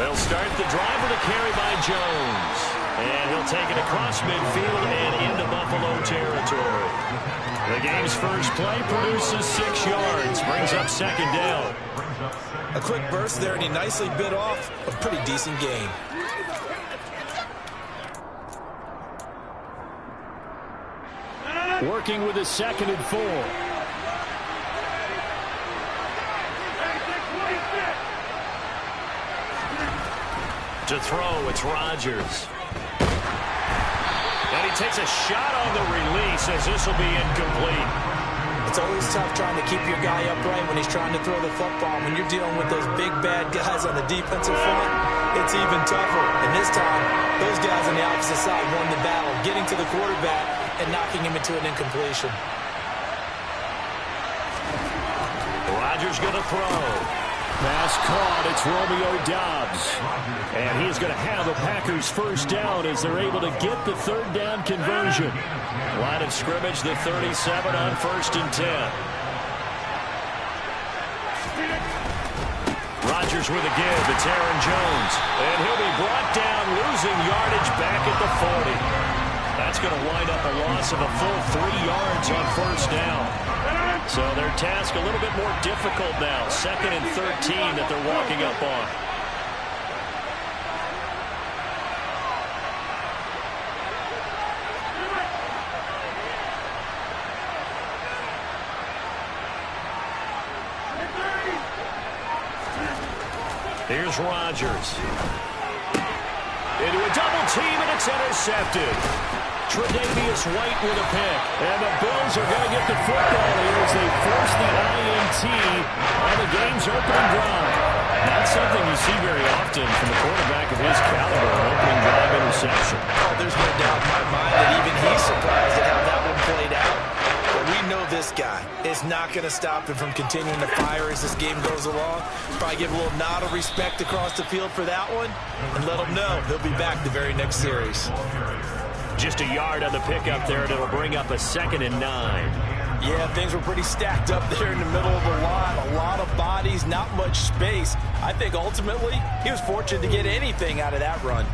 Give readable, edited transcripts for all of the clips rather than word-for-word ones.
They'll start the drive with a carry by Jones. And he'll take it across midfield and into Buffalo territory. The game's first play produces 6 yards. Brings up second down. A quick burst there, and he nicely bit off a pretty decent gain. Working with a 2nd and 4. To throw, it's Rodgers. And he takes a shot on the release as this will be incomplete. It's always tough trying to keep your guy upright when he's trying to throw the football. When you're dealing with those big, bad guys on the defensive front, it's even tougher. And this time, those guys on the opposite side won the battle, getting to the quarterback and knocking him into an incompletion. Rodgers going to throw. Pass caught. It's Romeo Doubs. And he's going to have the Packers first down as they're able to get the 3rd down conversion. Line of scrimmage, the 37 on 1st and 10. Rodgers with a give. It's Aaron Jones. And he'll be brought down, losing yardage back at the 40. That's going to wind up a loss of a full 3 yards on 1st down. So their task a little bit more difficult now. 2nd and 13 that they're walking up on. Here's Rodgers. Into a double team, and it's intercepted. Tre'Davious White with a pick. And the Bills are going to get the football here as they force the INT on the game's opening drive. Not something you see very often from a quarterback of his caliber, an opening drive interception. Oh, there's no doubt in my mind that even he's surprised at how that one played out. But we know this guy is not going to stop him from continuing to fire as this game goes along. Probably give a little nod of respect across the field for that one and let him know he'll be back the very next series. Just a yard on the pickup there, and it'll bring up a 2nd and 9. Yeah, things were pretty stacked up there in the middle of the line. A lot of bodies, not much space. I think ultimately he was fortunate to get anything out of that run.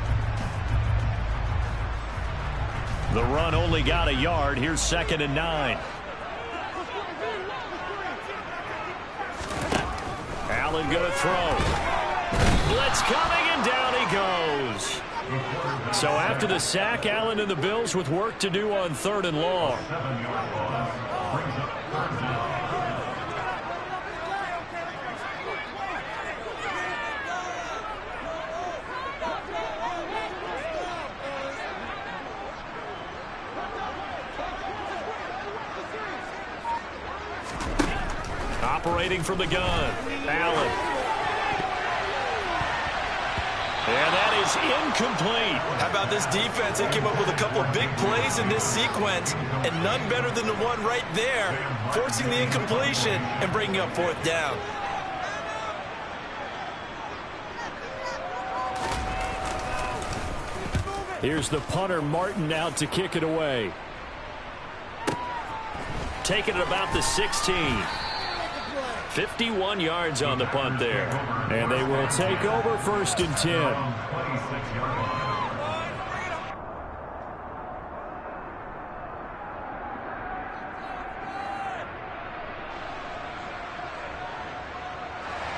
The run only got a yard. Here's 2nd and 9. Allen going to throw. Blitz coming, and down he goes. So after the sack, Allen and the Bills with work to do on 3rd and long. Operating from the gun, Allen. And that is incomplete. How about this defense? They came up with a couple of big plays in this sequence, and none better than the one right there, forcing the incompletion and bringing up 4th down. Here's the punter, Martin, out to kick it away. Taking it about the 16. 51 yards on the punt there. And they will take over 1st and 10.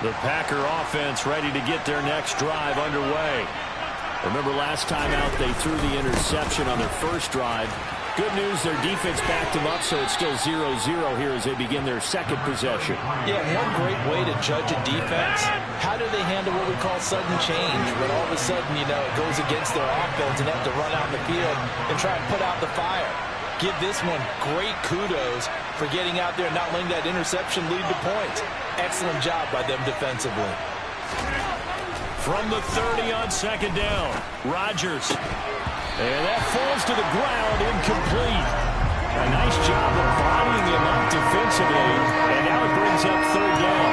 The Packer offense ready to get their next drive underway. Remember last time out they threw the interception on their first drive. Good news, their defense backed them up, so it's still 0-0 here as they begin their 2nd possession. Yeah, one great way to judge a defense, how do they handle what we call sudden change, when all of a sudden, you know, it goes against their offense and they have to run out in the field and try and put out the fire. Give this one great kudos for getting out there and not letting that interception lead to points. Excellent job by them defensively. From the 30 on 2nd down, Rodgers. And that falls to the ground, incomplete. A nice job of bodying him up defensively, and now it brings up 3rd down.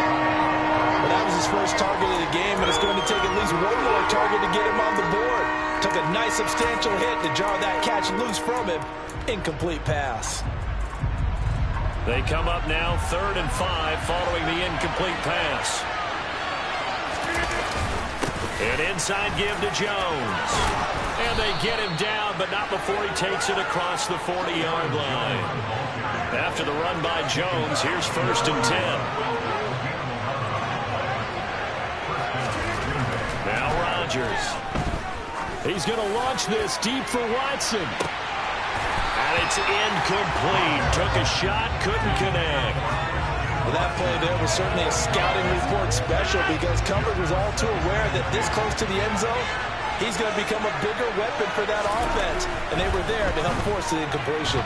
Well, that was his first target of the game, and it's going to take at least one more target to get him on the board. Took a nice substantial hit to jar that catch loose from him. Incomplete pass. They come up now 3rd and 5 following the incomplete pass. An inside give to Jones. And they get him down, but not before he takes it across the 40-yard line. After the run by Jones, here's 1st and 10. Now Rodgers. He's going to launch this deep for Watson. And it's incomplete. Took a shot, couldn't connect. Well, that play there was certainly a scouting report special because coverage was all too aware that this close to the end zone, he's going to become a bigger weapon for that offense. And they were there to help force the incompletion.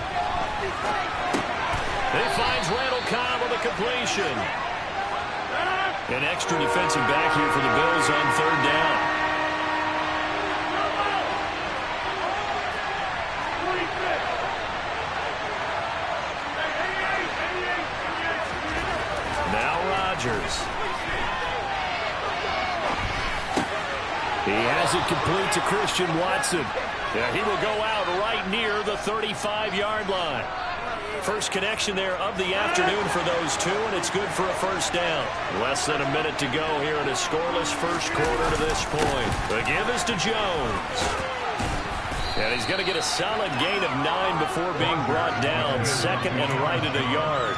He finds Randall Cobb with a completion. An extra defensive back here for the Bills on 3rd down. He has it complete to Christian Watson. Yeah, he will go out right near the 35-yard line. First connection there of the afternoon for those two, and it's good for a 1st down. Less than a minute to go here in a scoreless first quarter to this point. The give is to Jones. And he's going to get a solid gain of 9 before being brought down. 2nd and right at a yard.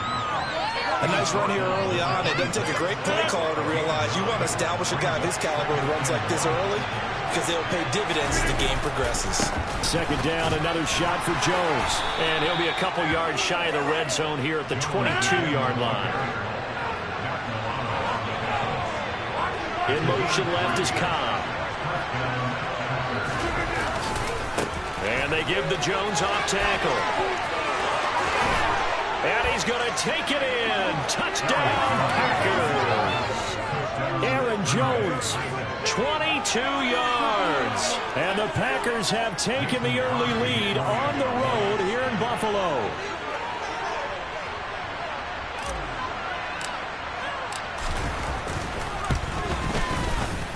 A nice run here early on. It doesn't take a great play caller to realize you want to establish a guy of his caliber who runs like this early because they'll pay dividends as the game progresses. 2nd down, another shot for Jones. And he'll be a couple yards shy of the red zone here at the 22-yard line. In motion left is Cobb. And they give the Jones off tackle. And he's going to take it in. Touchdown, Packers. Aaron Jones, 22 yards. And the Packers have taken the early lead on the road here in Buffalo.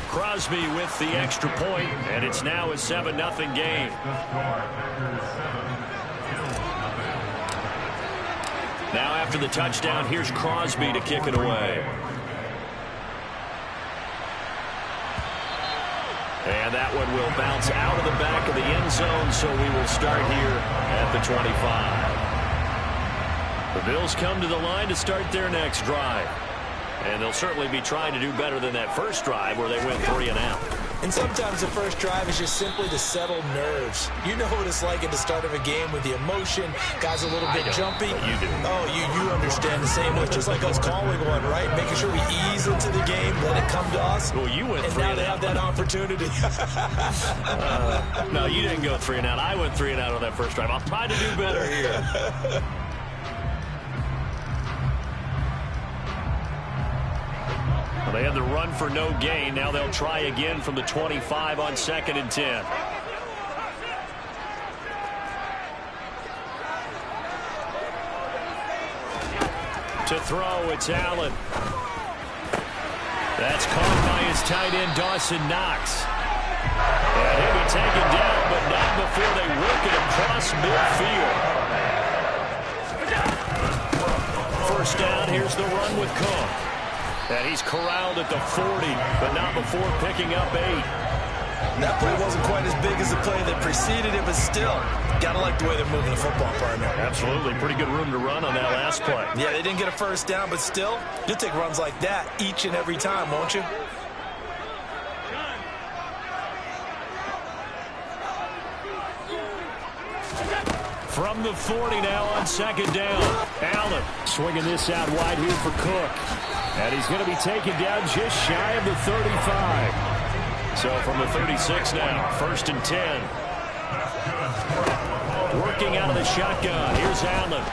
Crosby with the extra point, and it's now a 7-0 game. Now after the touchdown, here's Crosby to kick it away. And that one will bounce out of the back of the end zone, so we will start here at the 25. The Bills come to the line to start their next drive. And they'll certainly be trying to do better than that first drive where they went 3 and out. And sometimes the first drive is just simply to settle nerves. You know what it's like at the start of a game with the emotion. Guys a little bit jumpy. You do. Oh, you understand the same way. Just like us calling one, right? Making sure we ease into the game, let it come to us. Well, you went 3 and now they have that opportunity. No, you didn't go 3 and out. I went 3 and out on that first drive. I'll try to do better here. Well, they had the run for no gain. Now they'll try again from the 25 on 2nd and 10. To throw, it's Allen. That's caught by his tight end, Dawson Knox. And he'll be taken down, but not before they work it across midfield. First down, here's the run with Cook. And he's corralled at the 40, but not before picking up 8. That play wasn't quite as big as the play that preceded it, but still, gotta like the way they're moving the football, partner. Absolutely. Pretty good room to run on that last play. Yeah, they didn't get a first down, but still, you'll take runs like that each and every time, won't you? From the 40 now on 2nd down. Allen swinging this out wide here for Cook. And he's going to be taken down just shy of the 35. So from the 36 now, 1st and 10. Working out of the shotgun. Here's Allen.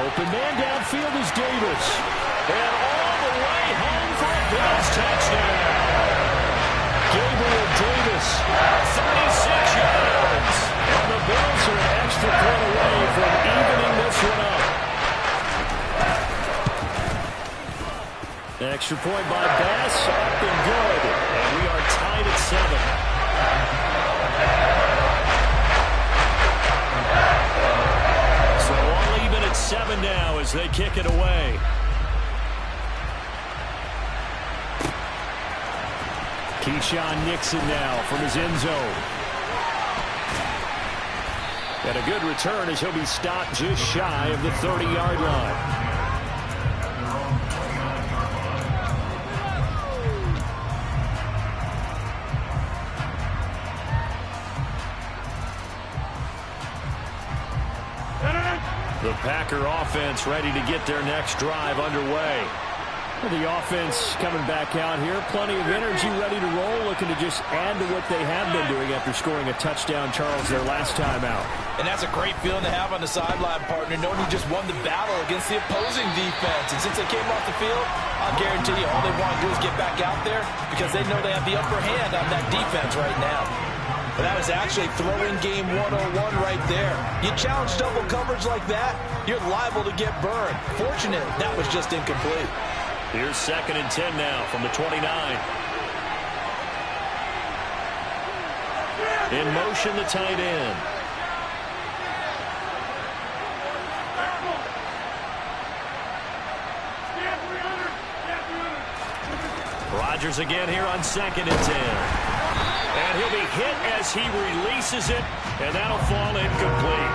Open man downfield is Davis. And all the way home for a Bills touchdown. Gabriel Davis, 36 yards. And the Bills are an extra point away from evening this one up. Extra point by Bass, up and good. And we are tied at 7. So all even at 7 now as they kick it away. Keyshawn Nixon now from his end zone. And a good return as he'll be stopped just shy of the 30-yard line. The Packer offense ready to get their next drive underway. The offense coming back out here. Plenty of energy, ready to roll, looking to just add to what they have been doing after scoring a touchdown, Charles, their last time out. And that's a great feeling to have on the sideline, partner, knowing you just won the battle against the opposing defense. And since they came off the field, I'll guarantee you all they want to do is get back out there because they know they have the upper hand on that defense right now. But that was actually throwing game 101 right there. You challenge double coverage like that, you're liable to get burned. Fortunate that was just incomplete. Here's 2nd and 10 now from the 29. In motion, the tight end. Rodgers again here on 2nd and 10. And he'll be hit as he releases it, and that'll fall incomplete.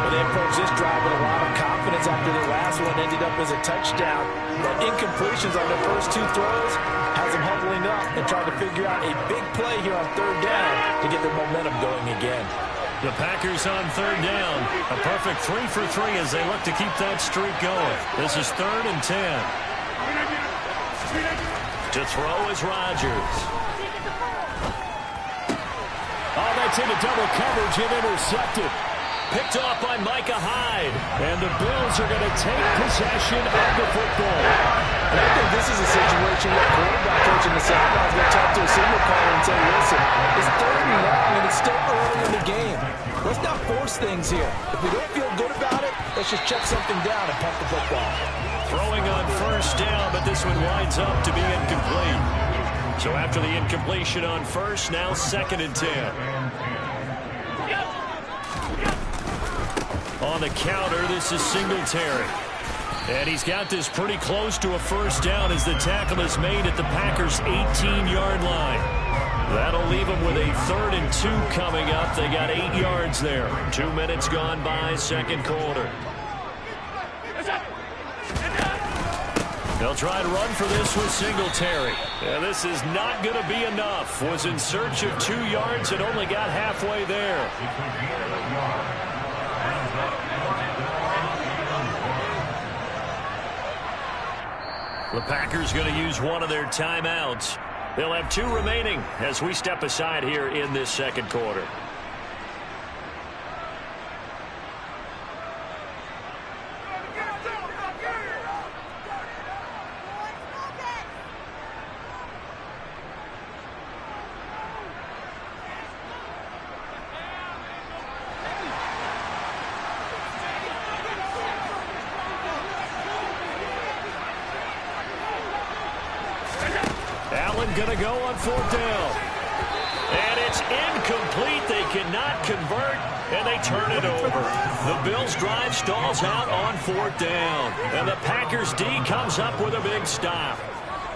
Well, they approached this drive with a lot of confidence after their last one ended up as a touchdown. But incompletions on their first 2 throws has them huddling up and trying to figure out a big play here on 3rd down to get their momentum going again. The Packers on 3rd down. A perfect 3 for 3 as they look to keep that streak going. This is 3rd and 10. To throw is Rodgers. Oh, that's into double coverage and intercepted. Picked off by Micah Hyde. And the Bills are going to take possession of the football. And I think this is a situation where quarterback coach in the sidelines will talk to a signal caller and say, listen, it's 3rd and long and it's still early in the game. Let's not force things here. If we don't feel good about it, let's just check something down and pump the football. Throwing on 1st down, but this one winds up to be incomplete. So after the incompletion on 1st, now 2nd and 10. On the counter, this is Singletary. And he's got this pretty close to a 1st down as the tackle is made at the Packers' 18-yard line. That'll leave them with a 3rd and 2 coming up. They got 8 yards there. 2 minutes gone by, 2nd quarter. They'll try to run for this with Singletary. Yeah, this is not going to be enough. Was in search of 2 yards and only got halfway there. The Packers going to use one of their timeouts. They'll have 2 remaining as we step aside here in this 2nd quarter. Allen going to go on 4th down. And it's incomplete. They cannot convert, and they turn it over. The Bills' drive stalls out on 4th down. And the Packers' D comes up with a big stop.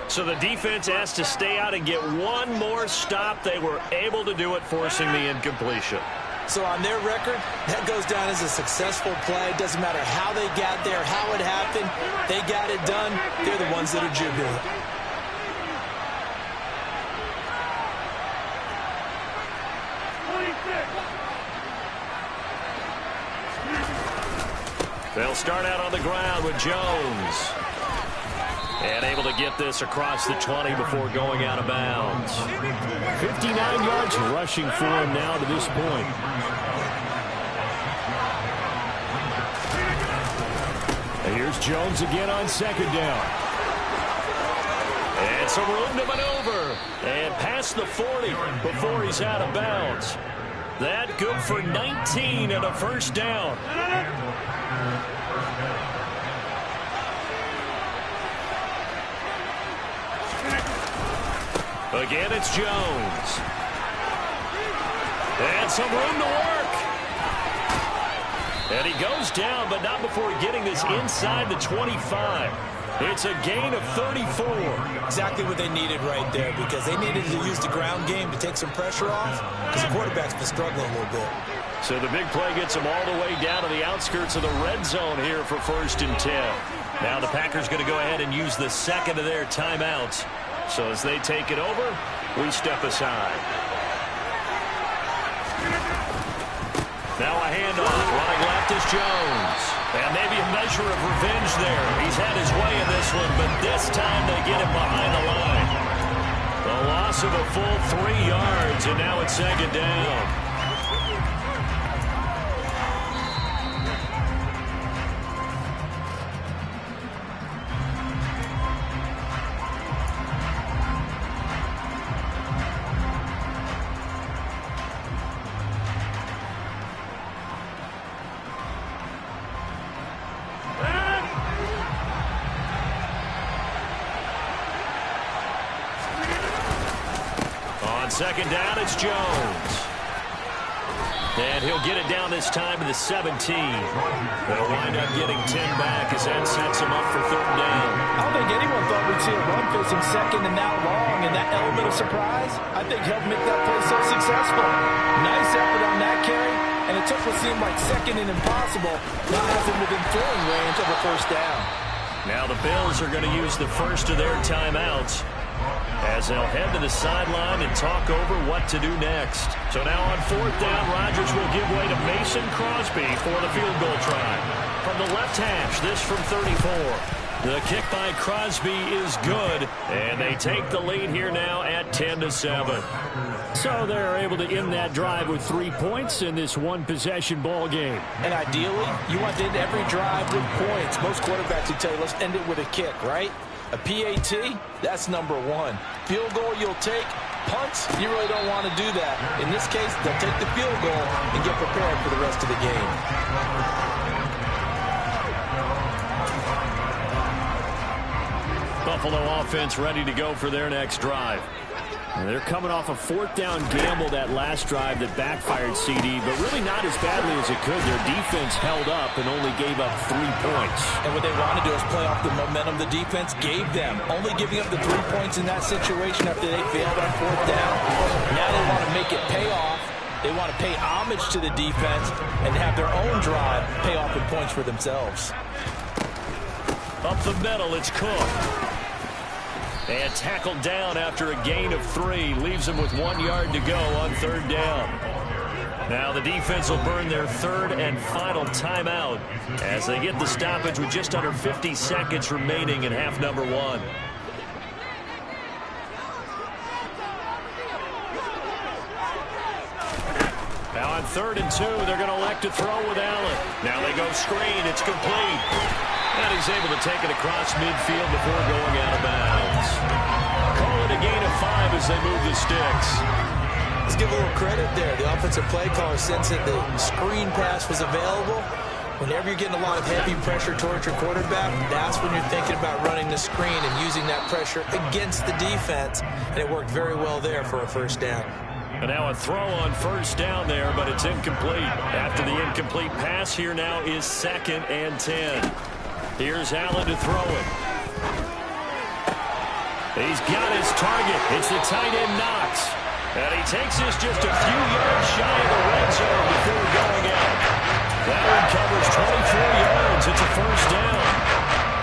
So the defense has to stay out and get one more stop. They were able to do it, forcing the incompletion. So on their record, that goes down as a successful play. Doesn't matter how they got there, how it happened. They got it done. They're the ones that are jubilant. They'll start out on the ground with Jones. And able to get this across the 20 before going out of bounds. 59 yards rushing for him now to this point. And here's Jones again on 2nd down. And some room to maneuver. And past the 40 before he's out of bounds. That good for 19 and a 1st down. Again, it's Jones. And some room to work. And he goes down, but not before getting this inside the 25. It's a gain of 34. Exactly what they needed right there, because they needed to use the ground game to take some pressure off, because the quarterback's been struggling a little bit. So the big play gets them all the way down to the outskirts of the red zone here for 1st and 10. Now the Packers going to go ahead and use the second of their timeouts. So as they take it over, we step aside. Now a handoff. Running left is Jones. And maybe a measure of revenge there. He's had his way in this one, but this time they get him behind the line. The loss of a full 3 yards, and now it's 2nd down. Second down, it's Jones. And he'll get it down this time to the 17. They'll wind up getting 10 back as that sets him up for 3rd down. I don't think anyone thought we'd see a run facing 2nd and now long, and that element of surprise, I think, helped make that play so successful. Nice effort on that carry, and it took what seemed like 2nd and impossible, now has him within throwing range of a 1st down. Now the Bills are going to use the first of their timeouts as they'll head to the sideline and talk over what to do next. So now on 4th down, Rodgers will give way to Mason Crosby for the field goal try. From the left hash, this from 34. The kick by Crosby is good, and they take the lead here now at 10-7. So they're able to end that drive with 3 points in this one-possession ball game. And ideally, you want to end every drive with points. Most quarterbacks would tell you, let's end it with a kick, right? A PAT, that's number 1. Field goal you'll take. Punts, you really don't want to do that. In this case, they'll take the field goal and get prepared for the rest of the game. Buffalo offense ready to go for their next drive. And they're coming off a 4th down gamble that last drive that backfired CD, but really not as badly as it could. Their defense held up and only gave up 3 points. And what they want to do is play off the momentum the defense gave them. Only giving up the 3 points in that situation after they failed on 4th down. Now they want to make it pay off. They want to pay homage to the defense and have their own drive pay off in points for themselves. Up the middle, it's Cook. And tackled down after a gain of 3. Leaves him with 1 yard to go on 3rd down. Now the defense will burn their 3rd and final timeout as they get the stoppage with just under 50 seconds remaining in half number 1. Now on 3rd and 2, they're going to elect to throw with Allen. Now they go screen. It's complete. And he's able to take it across midfield before going out of bounds. Call it a gain of 5 as they move the sticks. Let's give a little credit there. The offensive play caller sensed that the screen pass was available. Whenever you're getting a lot of heavy pressure towards your quarterback, that's when you're thinking about running the screen and using that pressure against the defense. And it worked very well there for a 1st down. And now a throw on 1st down there, but it's incomplete. After the incomplete pass, here now is 2nd and 10. Here's Allen to throw it. He's got his target. It's the tight end Knox. And he takes this just a few yards shy of the red zone before going out. That one covers 24 yards. It's a 1st down.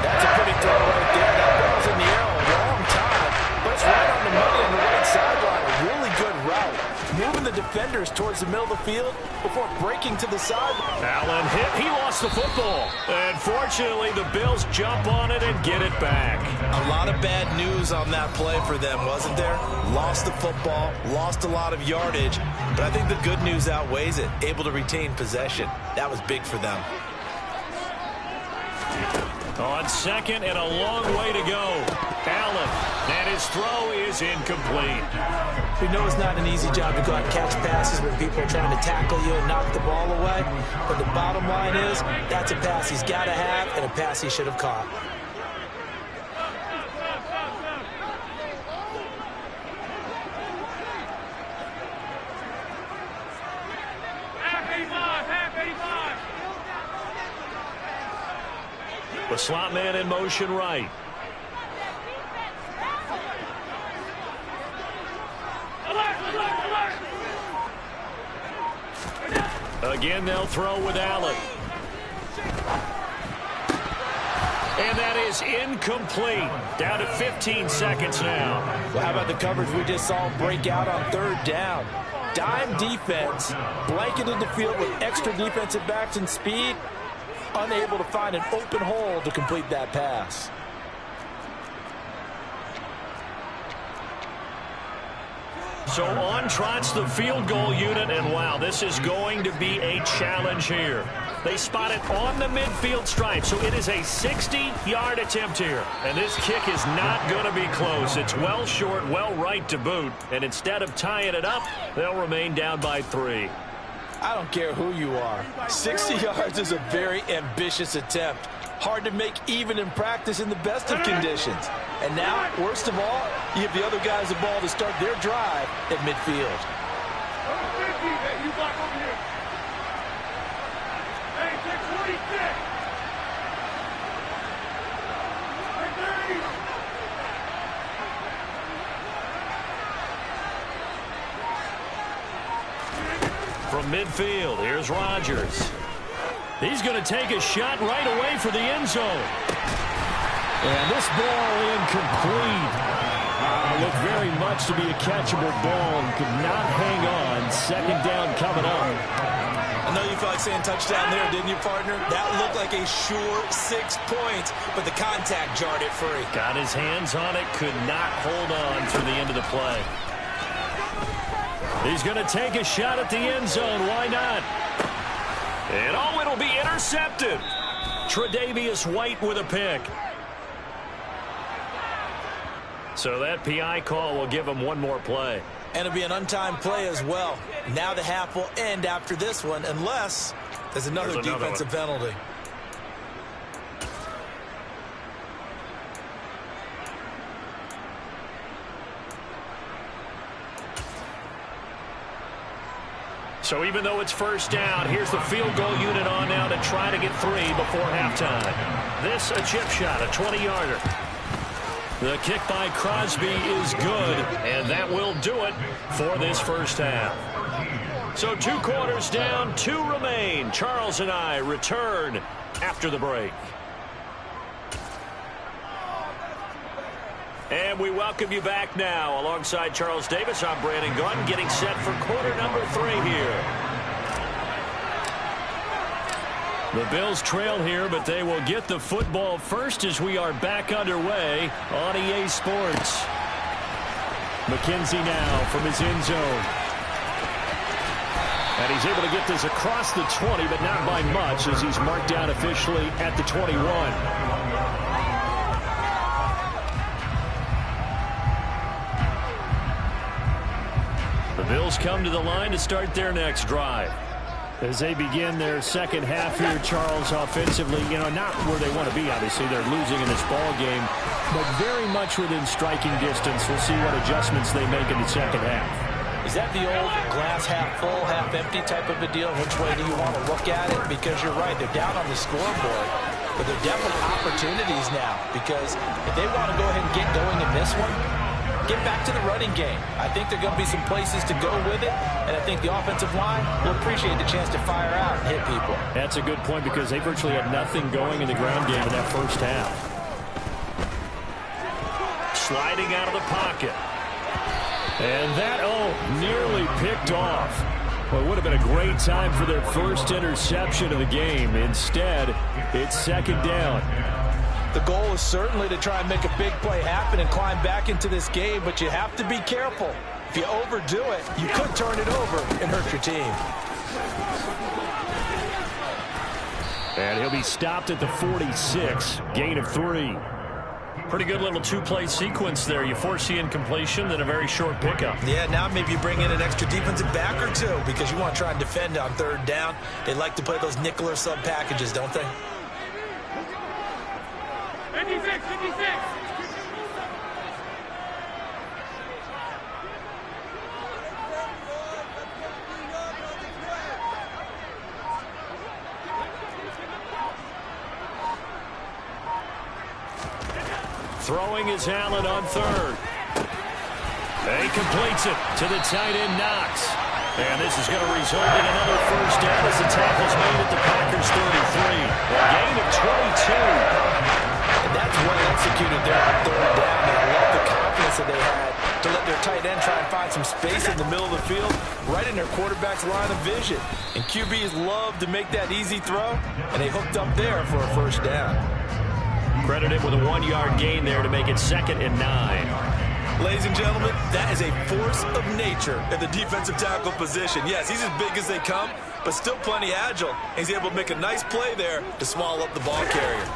That's a pretty throw right there. That ball's in the air a long time, but it's right on the money on the right sideline. A really good route. Moving the defenders towards the middle of the field before breaking to the side. Allen hit. He lost the football. And fortunately, the Bills jump on it and get it back. A lot of bad news on that play for them, wasn't there? Lost the football, lost a lot of yardage, but I think the good news outweighs it. Able to retain possession. That was big for them. On 2nd and a long way to go. Allen, and his throw is incomplete. We know it's not an easy job to go out and catch passes when people are trying to tackle you and knock the ball away. But the bottom line is, that's a pass he's got to have and a pass he should have caught. The slot man in motion right. Again, they'll throw with Allen. And that is incomplete. Down to 15 seconds now. Well, how about the coverage we just saw break out on third down? Dime defense, blanketed the field with extra defensive backs and speed, unable to find an open hole to complete that pass. So on trots the field goal unit, and wow, this is going to be a challenge here. They spot it on the midfield stripe, so it is a 60-yard attempt here. And this kick is not going to be close. It's well short, well right to boot. And instead of tying it up, they'll remain down by 3. I don't care who you are. 60 yards is a very ambitious attempt. Hard to make even in practice in the best of conditions. And now, worst of all, you give the other guys the ball to start their drive at midfield. From midfield, here's Rodgers. He's going to take a shot right away for the end zone. And this ball incomplete. Looked very much to be a catchable ball and could not hang on. Second down coming up. I know you felt like saying touchdown there, didn't you, partner? That looked like a sure 6 points, but the contact jarred it free. Got his hands on it, could not hold on through the end of the play. He's going to take a shot at the end zone. Why not? And oh, it'll be intercepted. Tre'Davious White with a pick. So that PI call will give him one more play. And it'll be an untimed play as well. Now the half will end after this one, unless there's another defensive penalty. So even though it's first down, here's the field goal unit on now to try to get 3 before halftime. This a chip shot, a 20-yarder. The kick by Crosby is good, and that will do it for this first half. So 2 quarters down, 2 remain. Charles and I return after the break. And we welcome you back now. Alongside Charles Davis, I'm Brandon Gunn, getting set for quarter number 3 here. The Bills trail here, but they will get the football first as we are back underway on EA Sports. McKenzie now from his end zone. And he's able to get this across the 20, but not by much as he's marked down officially at the 21. The Bills come to the line to start their next drive. As they begin their second half here, Charles, offensively, not where they want to be, obviously. They're losing in this ball game, but very much within striking distance. We'll see what adjustments they make in the second half. Is that the old glass half full, half empty type of a deal? Which way do you want to look at it? Because you're right, they're down on the scoreboard, but they're definitely opportunities now. Because if they want to go ahead and get going in this one, get back to the running game. I think there are going to be some places to go with it, and I think the offensive line will appreciate the chance to fire out and hit people. That's a good point because they virtually had nothing going in the ground game in that first half. Sliding out of the pocket. And that, nearly picked off. Well, it would have been a great time for their first interception of the game. Instead, it's second down. The goal is certainly to try and make a big play happen and climb back into this game, but you have to be careful. If you overdo it, you could turn it over and hurt your team. And he'll be stopped at the 46, gain of 3. Pretty good little 2-play sequence there. You force the incompletion, then a very short pickup. Yeah, now maybe you bring in an extra defensive back or 2 because you want to try and defend on third down. They like to play those nickel or sub packages, don't they? 56. Throwing is Allen on third. He completes it to the tight end, Knox. And this is going to result in another first down as the tackle's made at the Packers 33. A gain of 22. And that's well executed there on third down. And I love the confidence that they had to let their tight end try and find some space in the middle of the field, right in their quarterback's line of vision. And QBs love to make that easy throw, and they hooked up there for a first down. Credited with a 1-yard gain there to make it 2nd and 9. Ladies and gentlemen, that is a force of nature at the defensive tackle position. Yes, he's as big as they come, but still plenty agile. He's able to make a nice play there to swallow up the ball carrier.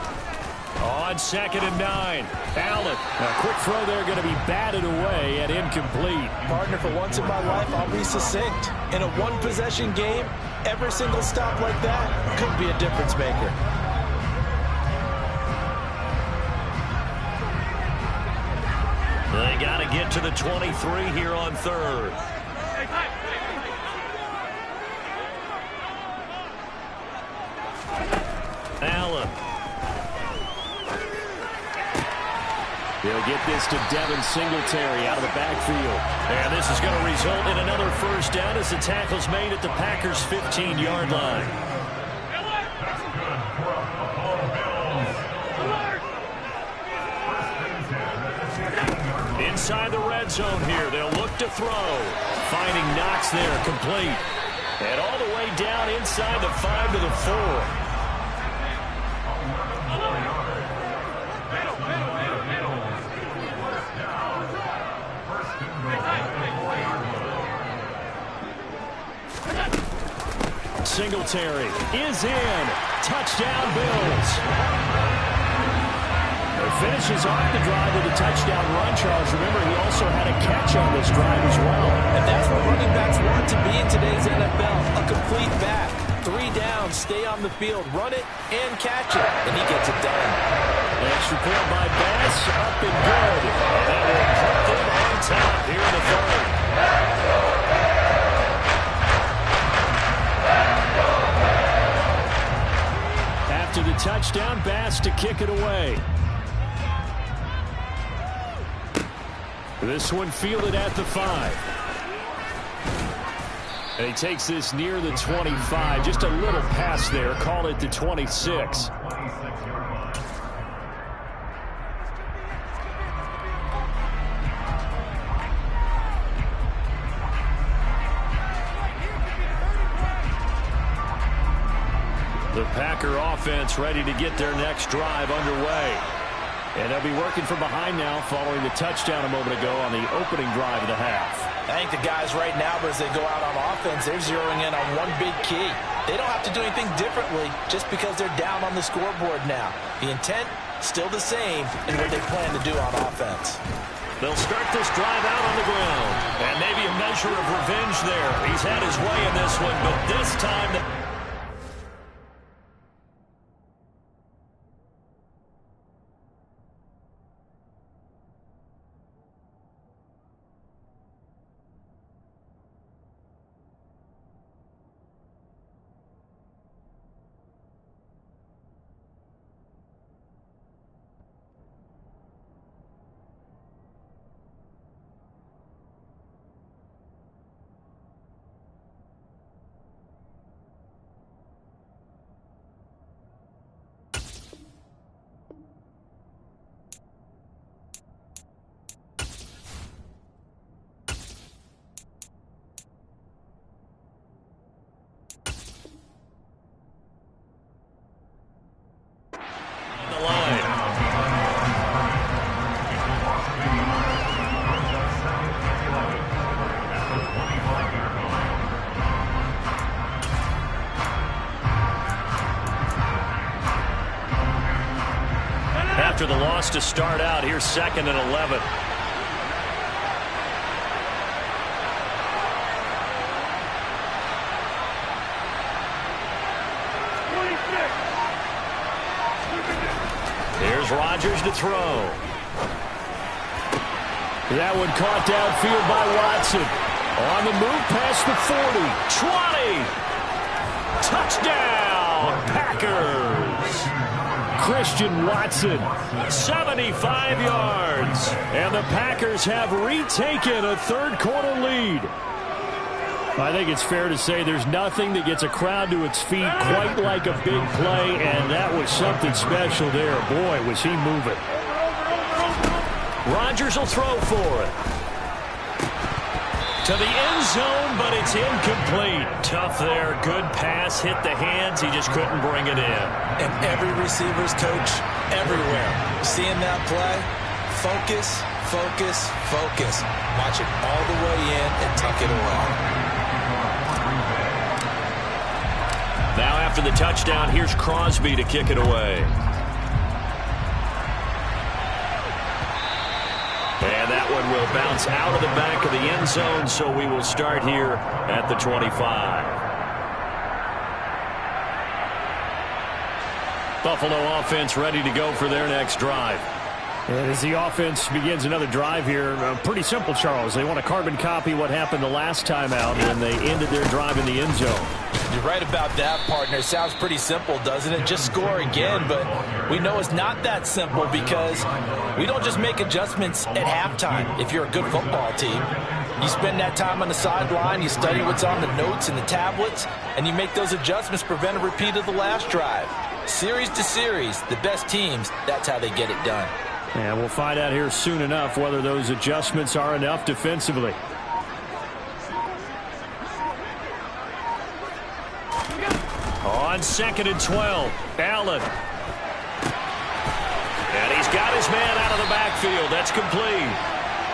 On 2nd and 9, Allen. A quick throw there going to be batted away and incomplete. Partner, for once in my life, I'll be succinct. In a one-possession game, every single stop like that could be a difference maker. They got to get to the 23 here on 3rd. Allen. He'll get this to Devin Singletary out of the backfield. And this is going to result in another first down as the tackle's made at the Packers' 15-yard line. Inside the red zone here, they'll look to throw. Finding Knox there, complete. And all the way down inside the 5 to the 4. Singletary is in. Touchdown, Bills. Finishes off the drive with a touchdown run, Charles. Remember, he also had a catch on this drive as well. And that's what running backs want to be in today's NFL, a complete back. 3 downs, stay on the field, run it, and catch it. And he gets it done. Extra point by Bass, up and good. And that will put them on top here in the 3rd. After the touchdown, Bass to kick it away. This one fielded at the 5. And he takes this near the 25. Just a little pass there. Call it the 26. The Packer offense ready to get their next drive underway. And they'll be working from behind now following the touchdown a moment ago on the opening drive of the half. I think the guys right now, as they go out on offense, they're zeroing in on one big key. They don't have to do anything differently just because they're down on the scoreboard now. The intent, still the same in what they plan to do on offense. They'll start this drive out on the ground. And maybe a measure of revenge there. He's had his way in this one, but this time... After the loss to start out, here's 2nd and 11. Here's Rodgers to throw. That one caught downfield by Watson. On the move past the 40. 20. Touchdown, Packers. Christian Watson, 75 yards. And the Packers have retaken a third-quarter lead. I think it's fair to say there's nothing that gets a crowd to its feet quite like a big play, and that was something special there. Boy, was he moving. Rodgers will throw for it. To the end zone, but it's incomplete. Tough there. Good pass. Hit the hands. He just couldn't bring it in. And every receiver's coach everywhere. Seeing that play, focus, focus, focus. Watch it all the way in and tuck it away. Now after the touchdown, here's Crosby to kick it away. And that one will bounce out of the back of the end zone, so we will start here at the 25. Buffalo offense ready to go for their next drive. And as the offense begins another drive here, pretty simple, Charles. They want to carbon copy what happened the last time out when they ended their drive in the end zone. You're right about that, partner. It sounds pretty simple, doesn't it? Just score again, but we know it's not that simple because we don't just make adjustments at halftime if you're a good football team. You spend that time on the sideline, you study what's on the notes and the tablets, and you make those adjustments, prevent a repeat of the last drive. Series to series, the best teams, that's how they get it done. And we'll find out here soon enough whether those adjustments are enough defensively. On 2nd and 12, Allen. And he's got his man out of the backfield. That's complete.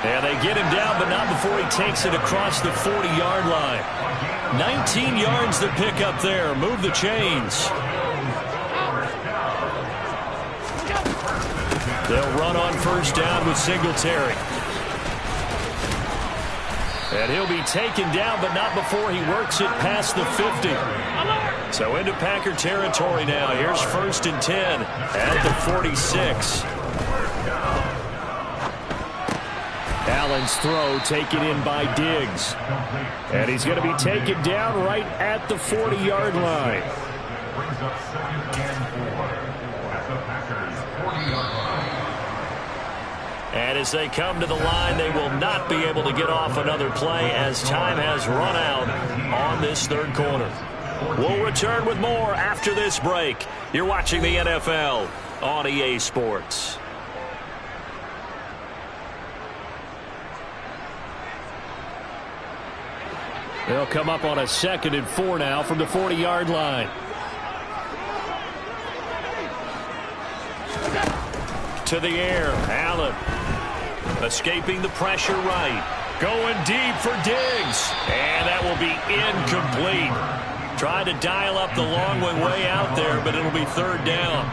And they get him down, but not before he takes it across the 40-yard line. 19 yards to pick up there. Move the chains. They'll run on first down with Singletary. And he'll be taken down, but not before he works it past the 50. So into Packer territory now. Here's 1st and 10 at the 46. Allen's throw taken in by Diggs. And he's going to be taken down right at the 40-yard line. Brings up 2nd and 4 at the Packers 40-yard line. And as they come to the line, they will not be able to get off another play as time has run out on this third quarter. We'll return with more after this break. You're watching the NFL on EA Sports. They'll come up on a 2nd and 4 now from the 40-yard line. To the air, Allen. Escaping the pressure right. Going deep for Diggs. And that will be incomplete. Trying to dial up the long one way out there, but it'll be 3rd down.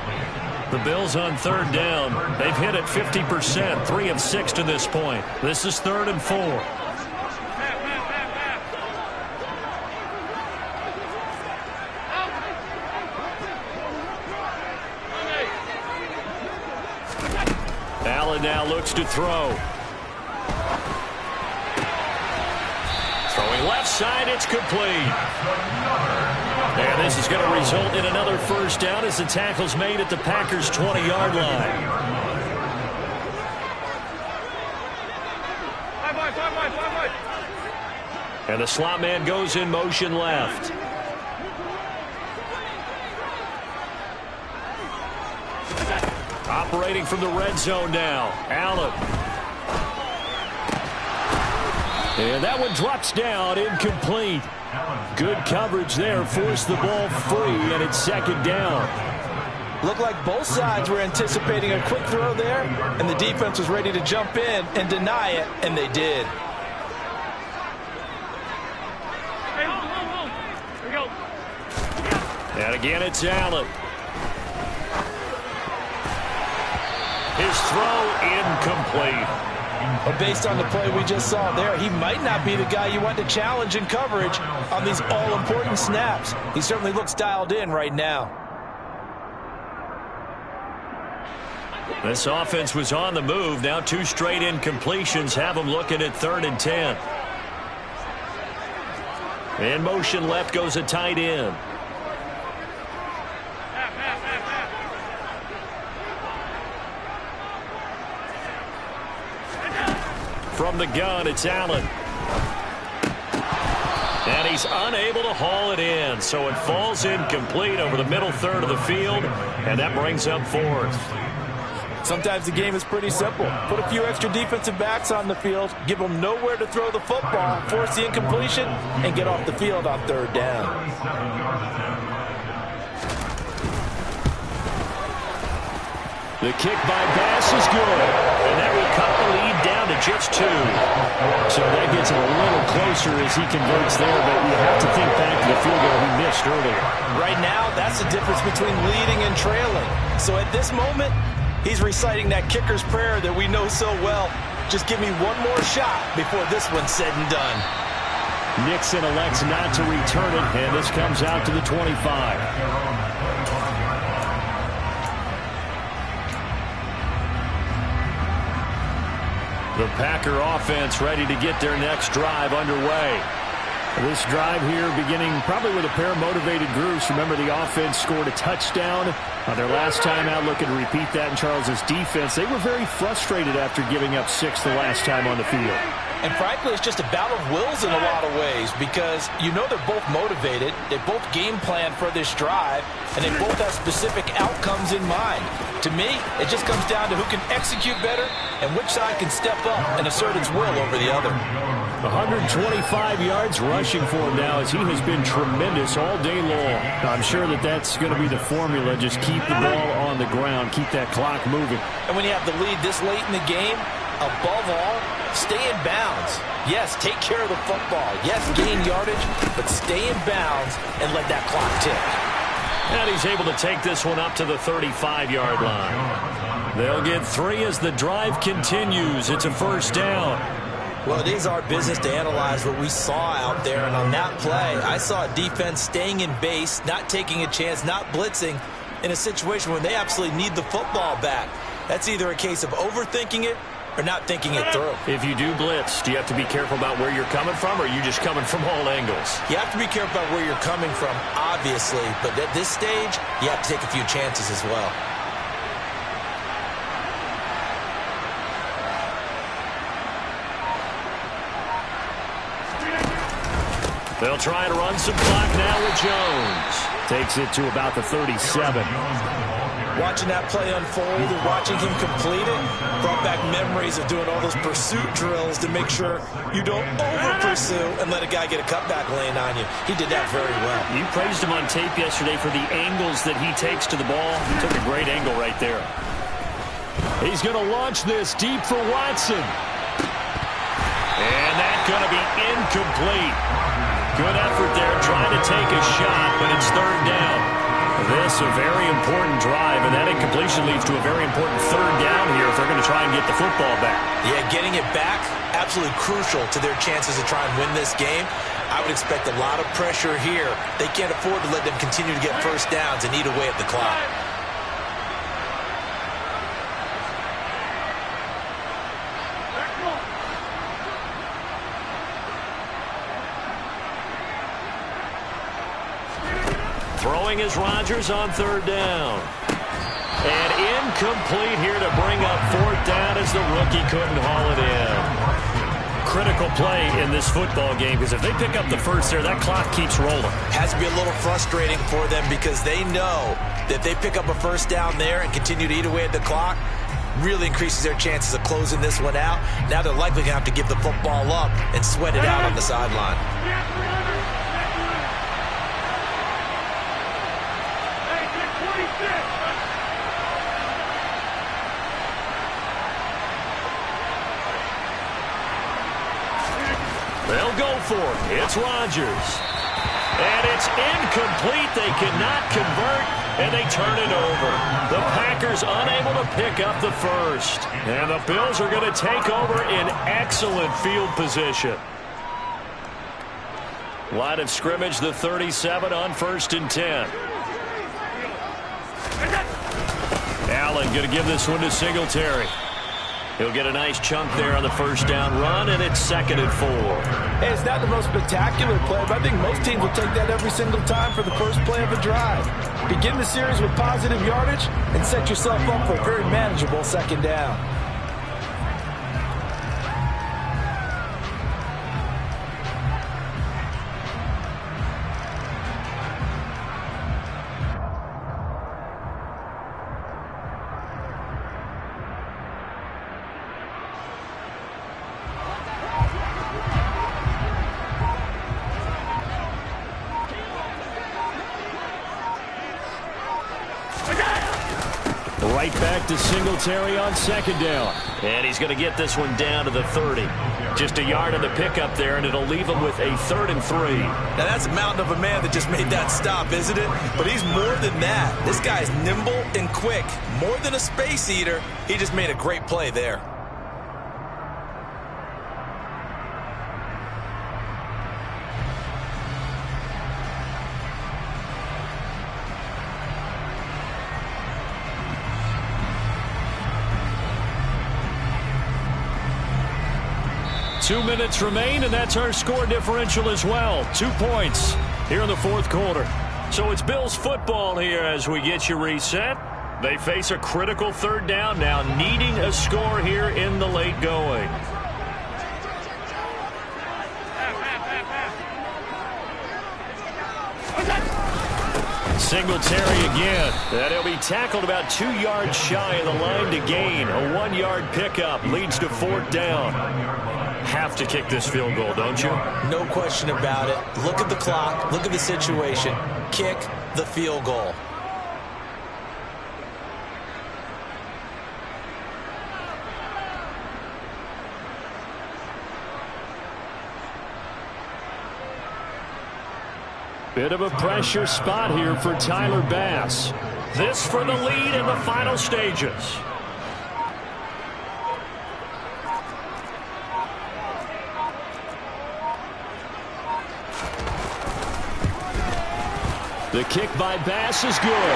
The Bills on 3rd down. They've hit it 50%, 3 of 6 to this point. This is 3rd and 4. Allen now looks to throw. Throwing left side, it's complete. And this is going to result in another first down as the tackle's made at the Packers' 20-yard line. And the slot man goes in motion left. Operating from the red zone now, Allen. And that one drops down, incomplete. Good coverage there, forced the ball free, and it's 2nd down. Looked like both sides were anticipating a quick throw there, and the defense was ready to jump in and deny it, and they did. Hey, hold. Here we go. And again, it's Allen. His throw incomplete. But based on the play we just saw there, he might not be the guy you want to challenge in coverage on these all-important snaps. He certainly looks dialed in right now. This offense was on the move. Now 2 straight incompletions have them looking at 3rd and 10. In motion left goes a tight end. From the gun, it's Allen. And he's unable to haul it in, so it falls incomplete over the middle third of the field, and that brings up fourth. Sometimes the game is pretty simple. Put a few extra defensive backs on the field, give them nowhere to throw the football, force the incompletion, and get off the field on third down. The kick by Bass is good, and that will cut the lead down to just 2. So that gets him a little closer as he converts there, but you have to think back to the field goal he missed earlier. Right now, that's the difference between leading and trailing. So at this moment, he's reciting that kicker's prayer that we know so well. Just give me one more shot before this one's said and done. Nixon elects not to return it, and this comes out to the 25. The Packer offense ready to get their next drive underway. This drive here beginning probably with a pair of motivated groups. Remember, the offense scored a touchdown on their last time out. Looking to repeat that in Charles's defense. They were very frustrated after giving up 6 the last time on the field. And frankly, it's just a battle of wills in a lot of ways because you know they're both motivated, they both game plan for this drive, and they both have specific outcomes in mind. To me, it just comes down to who can execute better and which side can step up and assert its will over the other. 125 yards rushing for him now as he has been tremendous all day long. I'm sure that that's going to be the formula. Just keep the ball on the ground, keep that clock moving. And when you have the lead this late in the game, above all, stay in bounds. Yes, take care of the football. Yes, gain yardage, but stay in bounds and let that clock tick. And he's able to take this one up to the 35-yard line. They'll get 3 as the drive continues. It's a first down. Well, it is our business to analyze what we saw out there, and on that play, I saw a defense staying in base, not taking a chance, not blitzing, in a situation where they absolutely need the football back. That's either a case of overthinking it or not thinking it through. If you do blitz, do you have to be careful about where you're coming from, or are you just coming from all angles? You have to be careful about where you're coming from, obviously, but at this stage, you have to take a few chances as well. They'll try to run some clock now with Jones. Takes it to about the 37. Watching that play unfold and watching him complete it brought back memories of doing all those pursuit drills to make sure you don't over-pursue and let a guy get a cutback lane on you. He did that very well. You praised him on tape yesterday for the angles that he takes to the ball. He took a great angle right there. He's going to launch this deep for Watson. And that's going to be incomplete. Good effort there trying to take a shot, but it's third down. This a very important drive, and that incompletion leads to a very important third down here if they're going to try and get the football back. Yeah, getting it back, absolutely crucial to their chances to try and win this game. I would expect a lot of pressure here. They can't afford to let them continue to get first downs and eat away at the clock. Throwing is Rodgers on third down. And incomplete here to bring up fourth down as the rookie couldn't haul it in. Critical play in this football game because if they pick up the first there, that clock keeps rolling. Has to be a little frustrating for them because they know that they pick up a first down there and continue to eat away at the clock, really increases their chances of closing this one out. Now they're likely going to have to give the football up and sweat it out on the sideline. They'll go for it. It's Rodgers. And it's incomplete. They cannot convert, and they turn it over. The Packers unable to pick up the first. And the Bills are going to take over in excellent field position. Line of scrimmage, the 37 on 1st and 10. Allen going to give this one to Singletary. He'll get a nice chunk there on the first down run, and it's 2nd and 4. Hey, it's not the most spectacular play, but I think most teams will take that every single time for the first play of a drive. Begin the series with positive yardage and set yourself up for a very manageable 2nd down. Right back to Singletary on second down. And he's going to get this one down to the 30. Just a yard on the pickup there, and it'll leave him with a 3rd and 3. Now, that's a mountain of a man that just made that stop, isn't it? But he's more than that. This guy's nimble and quick. More than a space eater. He just made a great play there. Two minutes remain, and that's our score differential as well. 2 points here in the fourth quarter. So it's Bills football here as we get you reset. They face a critical 3rd down now, needing a score here in the late going. Singletary again. And he'll be tackled about 2 yards shy of the line to gain. A 1-yard pickup leads to 4th down. Have to kick this field goal, don't you? No question about it. Look at the clock. Look at the situation. Kick the field goal. Bit of a pressure spot here for Tyler Bass. This for the lead in the final stages. The kick by Bass is good.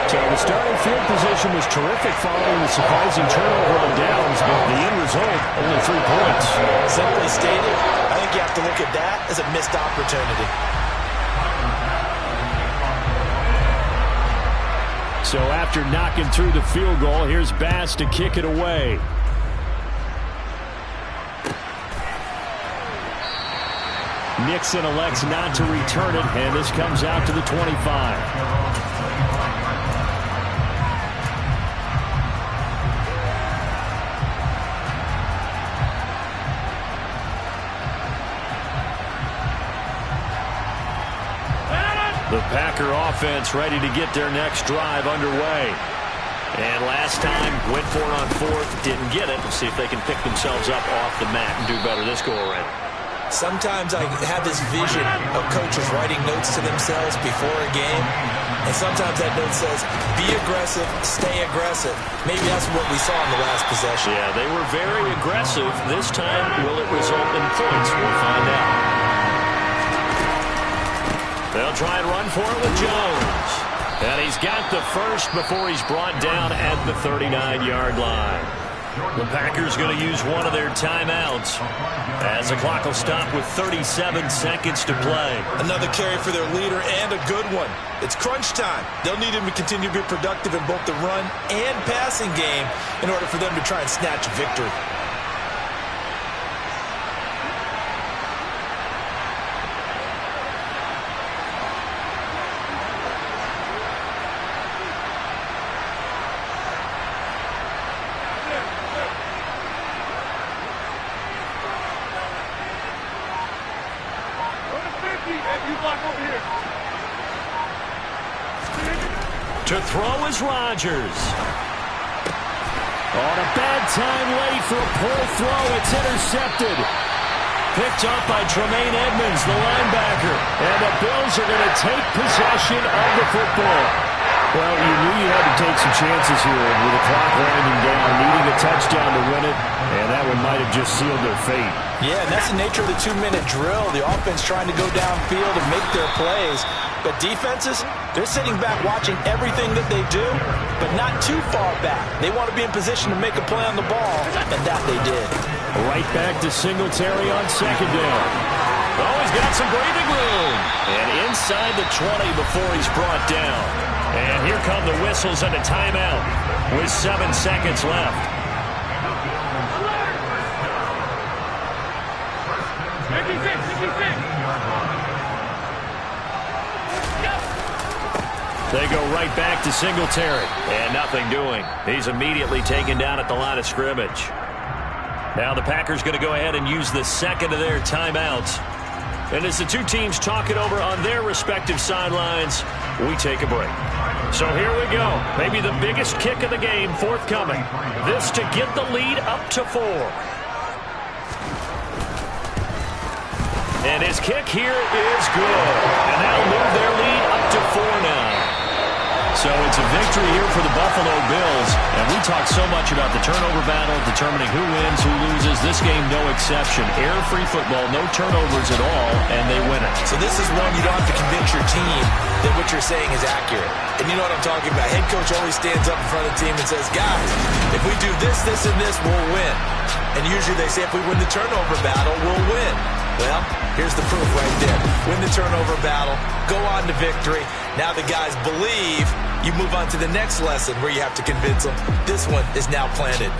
So the starting field position was terrific following the surprising turnover on downs, but the end result, only 3 points. Simply stated, I think you have to look at that as a missed opportunity. So after knocking through the field goal, here's Bass to kick it away. Nixon elects not to return it, and this comes out to the 25. The Packer offense ready to get their next drive underway. And last time, went for it on 4th, didn't get it. We'll see if they can pick themselves up off the mat and do better this go-around. Sometimes I have this vision of coaches writing notes to themselves before a game, and sometimes that note says, be aggressive, stay aggressive. Maybe that's what we saw in the last possession. Yeah, they were very aggressive. This time, will it result in points? We'll find out. They'll try and run for it with Jones. And he's got the first before he's brought down at the 39-yard line. The Packers going to use one of their timeouts as the clock will stop with 37 seconds to play. Another carry for their leader and a good one. It's crunch time. They'll need him to continue to be productive in both the run and passing game in order for them to try and snatch a victory. To throw is Rodgers. On a bad time late for a pull throw. It's intercepted. Picked up by Tremaine Edmonds, the linebacker. And the Bills are going to take possession of the football. Well, you knew you had to take some chances here with the clock winding down, needing a touchdown to win it, and that one might have just sealed their fate. Yeah, and that's the nature of the 2-minute drill. The offense trying to go downfield and make their plays. But defenses, they're sitting back watching everything that they do, but not too far back. They want to be in position to make a play on the ball, and that they did. Right back to Singletary on second down. Oh, he's got some breathing room. And inside the 20 before he's brought down. And here come the whistles and a timeout with 7 seconds left. They go right back to Singletary. And nothing doing. He's immediately taken down at the line of scrimmage. Now the Packers going to go ahead and use the second of their timeouts. And as the two teams talk it over on their respective sidelines, we take a break. So here we go. Maybe the biggest kick of the game forthcoming. This to get the lead up to 4. And his kick here is good. And that'll move their lead up to 4 now. So it's a victory here for the Buffalo Bills. And we talk so much about the turnover battle, determining who wins, who loses. This game, no exception. Error-free football, no turnovers at all, and they win it. So this is one you don't have to convince your team that what you're saying is accurate. And you know what I'm talking about. Head coach always stands up in front of the team and says, guys, if we do this, this, and this, we'll win. And usually they say if we win the turnover battle, we'll win. Well, here's the proof right there. Win the turnover battle, go on to victory. Now the guys believe. You move on to the next lesson where you have to convince them. This one is now planted.